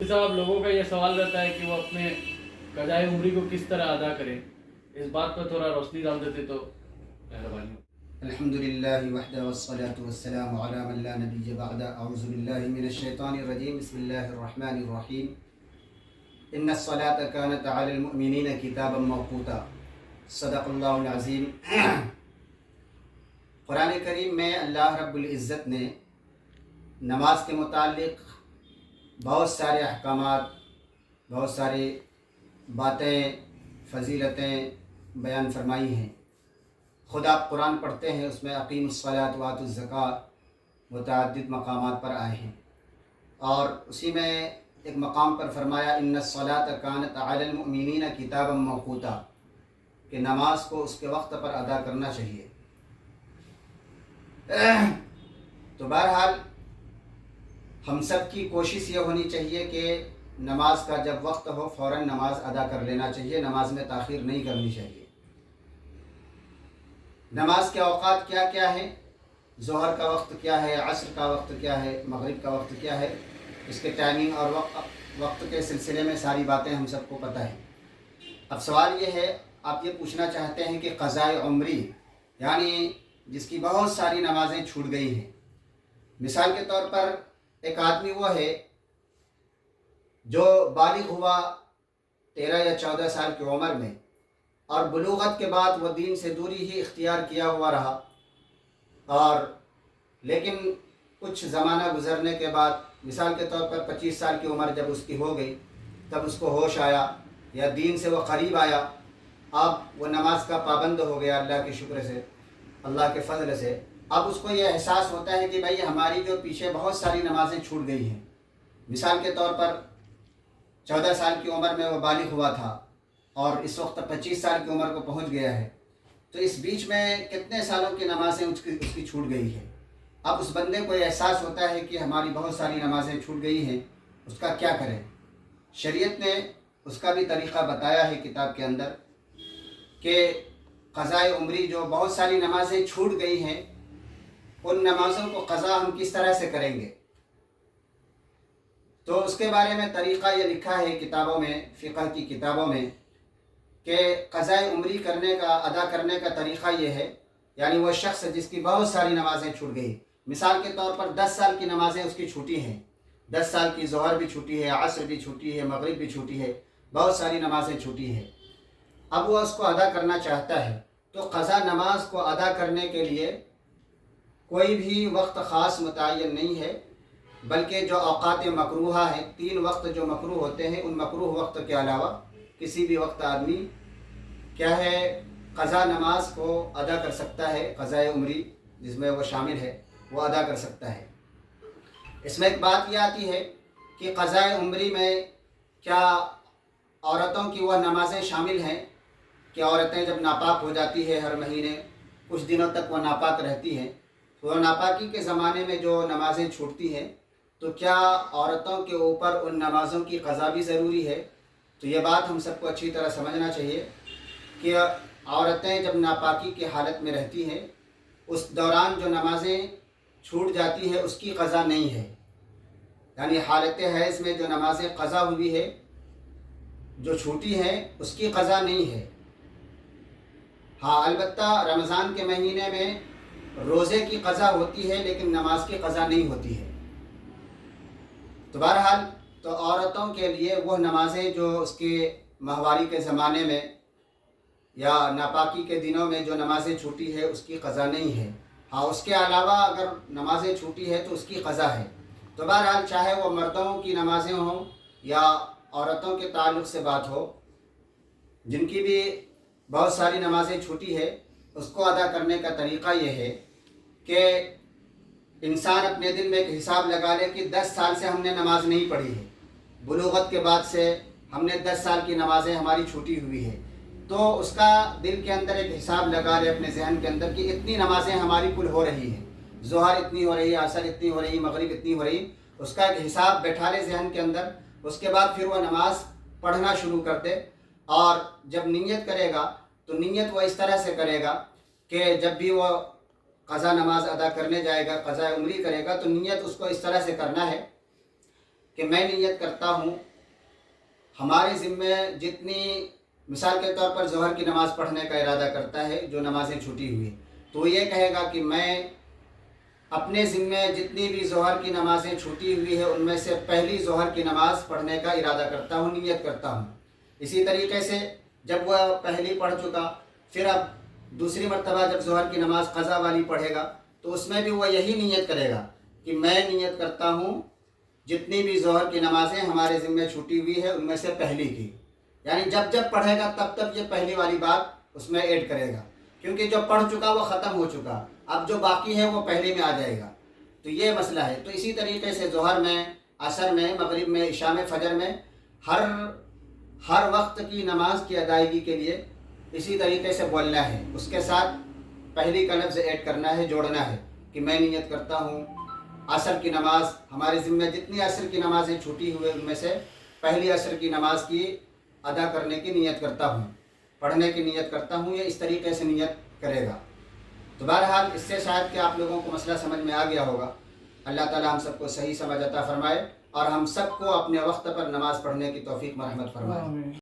साहब, लोगों का ये सवाल रहता है कि वो अपने कज़ाए उम्री को किस तरह अदा करें, इस बात पर थोड़ा रोशनी डाल देते तो मेहरबानी। अल्हम्दुलिल्लाहि वहदहु वस्सलातु वस्सलामु अला मन ला नबिय्य बअद। अऊज़ु बिल्लाहि मिनश शैतानिर रजीम। बिस्मिल्लाहिर रहमानिर रहीम। इन्नस सलात कानत अलल मुमिनीन किताबन मौक़ूता। सदक़ल्लाहुल अज़ीम। कुरान करीम में अल्लाह रब्बुल इज़्ज़त ने नमाज के मुताल्लिक़ बहुत सारे अहकामात, बहुत सारी बातें, फ़जीलतें बयान फरमाई हैं। ख़ुद आप कुरान पढ़ते हैं, उसमें अक़ीमुस्सलात व आतुज़ ज़कात मुतअद्दिद मकामात पर आए हैं। और उसी में एक मकाम पर फरमाया इन्नस्सलात कानत अलल मुमिनीन किताबन मौक़ूता, कि नमाज को उसके वक्त पर अदा करना चाहिए। तो बहरहाल हम सब की कोशिश ये होनी चाहिए कि नमाज का जब वक्त हो फ़ौरन नमाज अदा कर लेना चाहिए, नमाज में ताख़ीर नहीं करनी चाहिए। नमाज के औक़ात क्या क्या हैं, ज़ोहर का वक्त क्या है, असर का वक्त क्या है, मगरिब का वक्त क्या है, इसके टाइमिंग और वक्त के सिलसिले में सारी बातें हम सबको पता है। अब सवाल ये है, आप ये पूछना चाहते हैं कि क़ज़ाए उम्री यानी जिसकी बहुत सारी नमाज़ें छूट गई हैं। मिसाल के तौर पर एक आदमी वो है जो बालिग़ हुआ 13 या 14 साल की उम्र में, और बुलूगत के बाद वो दीन से दूरी ही इख्तियार किया हुआ रहा, और लेकिन कुछ ज़माना गुज़रने के बाद, मिसाल के तौर पर 25 साल की उम्र जब उसकी हो गई, तब उसको होश आया या दीन से वो करीब आया, अब वो नमाज का पाबंद हो गया अल्लाह के शुक्र से, अल्लाह के फ़ज़ल से। अब उसको ये एहसास होता है कि भाई हमारी जो पीछे बहुत सारी नमाज़ें छूट गई हैं। मिसाल के तौर पर 14 साल की उम्र में वो बालिग़ हुआ था और इस वक्त 25 साल की उम्र को पहुंच गया है, तो इस बीच में कितने सालों की नमाज़ें उसकी छूट गई है। अब उस बंदे को एहसास होता है कि हमारी बहुत सारी नमाज़ें छूट गई हैं, उसका क्या करें। शरीयत ने उसका भी तरीक़ा बताया है किताब के अंदर कि क़ज़ाए उम्री जो बहुत सारी नमाज़ें छूट गई हैं, उन नमाज़ों को क़ज़ा हम किस तरह से करेंगे। तो उसके बारे में तरीक़ा ये लिखा है किताबों में, फ़िक़ह की किताबों में, कि क़ज़ाए उम्री करने का, अदा करने का तरीक़ा ये है, यानी वो शख्स जिसकी बहुत सारी नमाज़ें छूट गई, मिसाल के तौर पर 10 साल की नमाज़ें उसकी छूटी हैं, 10 साल की ज़ोहर भी छूटी है, असर भी छूटी है, मगरिब भी छूटी है, बहुत सारी नमाज़ें छूटी हैं। अब वो उसको अदा करना चाहता है, तो क़ज़ा नमाज को अदा करने के लिए कोई भी वक्त ख़ास मुतय्यन नहीं है, बल्कि जो औक़ात मकरूहा हैं, 3 वक्त जो मकरूह होते हैं, उन मकरूह वक्त के अलावा किसी भी वक्त आदमी क्या है, क़ज़ा नमाज को अदा कर सकता है। क़ज़ाए उम्री जिसमें वो शामिल है, वो अदा कर सकता है। इसमें एक बात यह आती है कि क़ज़ाए उम्री में क्या औरतों की वह नमाज़ें शामिल हैं कि औरतें जब नापाक हो जाती है, हर महीने कुछ दिनों तक वह नापाक रहती हैं, तो नापाकी के ज़माने में जो नमाज़ें छूटती हैं, तो क्या औरतों के ऊपर उन नमाज़ों की क़ज़ा भी ज़रूरी है। तो ये बात हम सबको अच्छी तरह समझना चाहिए कि औरतें जब नापाकी की हालत में रहती हैं, उस दौरान जो नमाज़ें छूट जाती है उसकी क़ज़ा नहीं है। यानी हालत हैज़ में जो नमाज़ें क़ज़ा हुई है, जो छूटी हैं, उसकी क़ज़ा नहीं है। हाँ, अलबत्ता रमज़ान के महीने में रोज़े की क़ज़ा होती है, लेकिन नमाज की क़ज़ा नहीं होती है। तो बहरहाल तो औरतों के लिए वह नमाज़ें जो उसके माहवारी के ज़माने में या नापाकी के दिनों में जो नमाज़ें छूटी है, उसकी क़ज़ा नहीं है। हाँ, उसके अलावा अगर नमाज़ें छूटी है तो उसकी क़ज़ा है। तो बहरहाल चाहे वो मर्दों की नमाज़ें हों या औरतों के ताल्लुक़ से बात हो, जिनकी भी बहुत सारी नमाज़ें छूटी है, उसको अदा करने का तरीक़ा ये है कि इंसान अपने दिल में एक हिसाब लगा ले कि 10 साल से हमने नमाज नहीं पढ़ी है, बुलूगत के बाद से हमने 10 साल की नमाज़ें हमारी छूटी हुई है, तो उसका दिल के अंदर एक हिसाब लगा ले अपने जहन के अंदर कि इतनी नमाज़ें हमारी कुल हो रही हैं, ज़ोहर इतनी हो रही है, असर इतनी हो रही है, मगरिब इतनी हो रही, उसका एक हिसाब बैठा ले जहन के अंदर। उसके बाद फिर वह नमाज पढ़ना शुरू कर दे, और जब नीयत करेगा तो नीयत वह इस तरह से करेगा कि जब भी वह क़ज़ा नमाज अदा करने जाएगा, क़ज़ा उम्री करेगा, तो नीयत उसको इस तरह से करना है کہ میں نیت کرتا ہوں ہمارے ذمے جتنی مثال کے طور پر ظہر کی نماز پڑھنے کا ارادہ کرتا ہے جو نمازیں چھوٹی ہوئی تو یہ کہے گا کہ میں اپنے ذمے جتنی بھی ظہر کی نمازیں چھوٹی ہوئی ہے ان میں سے پہلی ظہر کی نماز پڑھنے کا ارادہ کرتا ہوں، نیت کرتا ہوں۔ اسی طریقے سے جب وہ پہلی پڑھ چکا پھر اب دوسری مرتبہ جب ظہر کی نماز قضا والی پڑھے گا تو اس میں بھی وہ یہی نیت کرے گا کہ میں نیت کرتا ہوں جتنی بھی ظہر کی نمازیں ہمارے ذمے چھوٹی ہوئی ہے ان میں سے پہلی کی، یعنی جب جب پڑھے گا تب تب یہ پہلی والی بات اس میں ایڈ کرے گا، کیونکہ جو پڑھ چکا وہ ختم ہو چکا، اب جو باقی ہے وہ پہلے میں آ جائے گا۔ تو یہ مسئلہ ہے۔ تو اسی طریقے سے ظہر میں، عصر میں، مغرب میں، عشاء میں، فجر میں ہر وقت کی نماز کی ادائیگی کے لیے اسی طریقے سے بولنا ہے، اس کے ساتھ پہلی کا لفظ ایڈ کرنا ہے، جوڑنا ہے کہ میں نیت کرتا ہوں عصر کی نماز ہمارے ذمہ جتنی عصر کی نمازیں چھوٹی ہوئے ان میں سے پہلی عصر کی نماز کی ادا کرنے کی نیت کرتا ہوں، پڑھنے کی نیت کرتا ہوں، یہ اس طریقے سے نیت کرے گا۔ تو بہرحال اس سے شاید کہ آپ لوگوں کو مسئلہ سمجھ میں آ گیا ہوگا۔ اللہ تعالیٰ ہم سب کو صحیح سمجھ عطا فرمائے اور ہم سب کو اپنے وقت پر نماز پڑھنے کی توفیق مرحمت فرمائے۔